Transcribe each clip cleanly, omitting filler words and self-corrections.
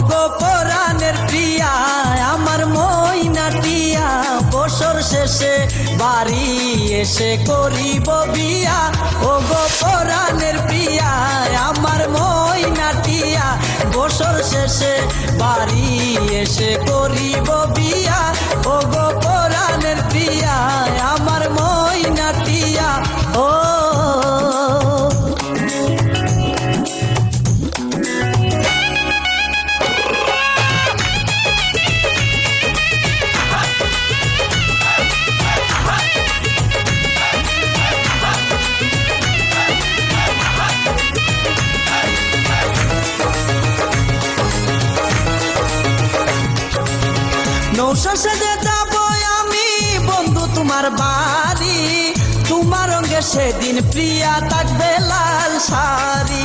গো পরাণের প্রিয়া আমার ময়নাটিয়া বছর শেষে বাড়ি এসে করিব বিয়া ও গো পরাণের প্রিয়া আমার ময়নাটিয়া বছর শেষে বাড়ি এসে করিব বিয়া ও গো পরাণের প্রিয়া আমার ময়নাটিয়া ও নৌশা সেজে যাব আমি বন্ধু তোমার বাড়ি তোমার রঙে সেদিন প্রিয়া থাকবে লাল শাড়ি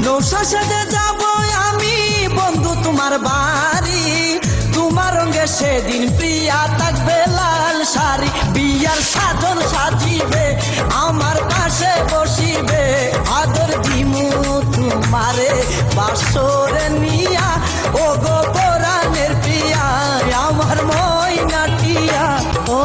নৌশা সেজে যাব আমি বন্ধু তোমার বাড়ি তোমার রঙে সেদিন প্রিয়া থাকবে লাল শাড়ি বিয়ার সাজন সাজিবে আমার পাশে বসিবে আদর দিমু তোমারে বাসরে নিয়া ও গো পরাণের প্রিয়া আমার ময়নাটিয়া ও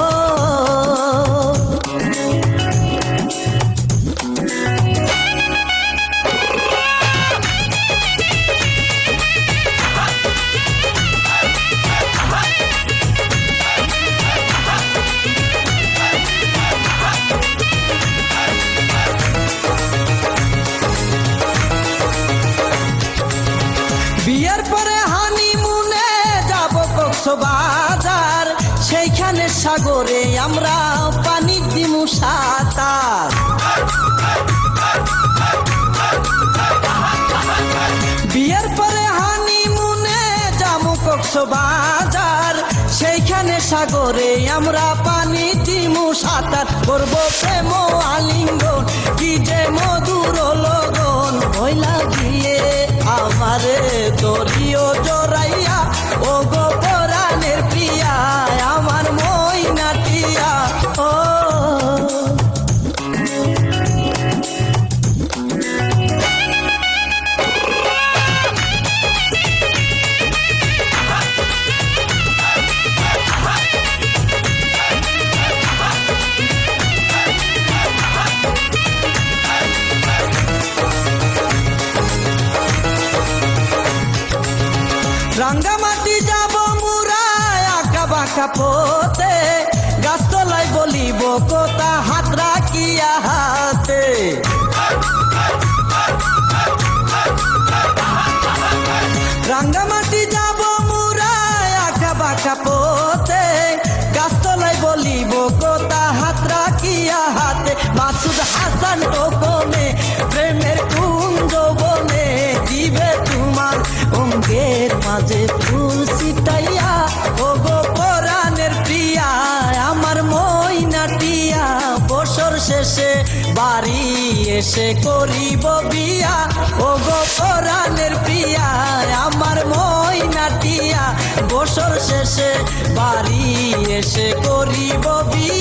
বিয়ের পরে হানিমুনে যাব কক্সবাজার সেইখানে সাগরে আমরা পানি দিমু সাঁতার বিয়ের পরে হানিমুনে যাব কক্সবাজার সেইখানে সাগরে আমরা পানি দিমু সাঁতার করবো প্রেম আলিঙ্গন কি যে মধুর লগন হইলা গিয়ে আমারে দরিও জড়াইয়া ও গো পরাণের প্রিয়া আমার ময়নাটিয়া ও রাঙ্গামাটি যাব মুরায় আঁকা বাঁকা পথে গাছতলায় বলিব কথা হাত রাখিয়া হাতে রাঙ্গামাটি যাব মুরায় আঁকা বাঁকা পথে গাছতলায় বলিব কথা হাত রাখিয়া হাতে মাসুদ হাসান টোকনে প্রেমের কুঞ্জ বনে দিবে তোমার অঙ্গের মাঝে ফুল ছিটাইয়া ও গো পরাণের প্রিয়া আমার ময়নাটিয়া বছর শেষে বাড়ি এসে করিব বিয়া ও গো পরাণের প্রিয়া আমার ময়নাটিয়া বছর শেষে বাড়ি এসে করিব বিয়া।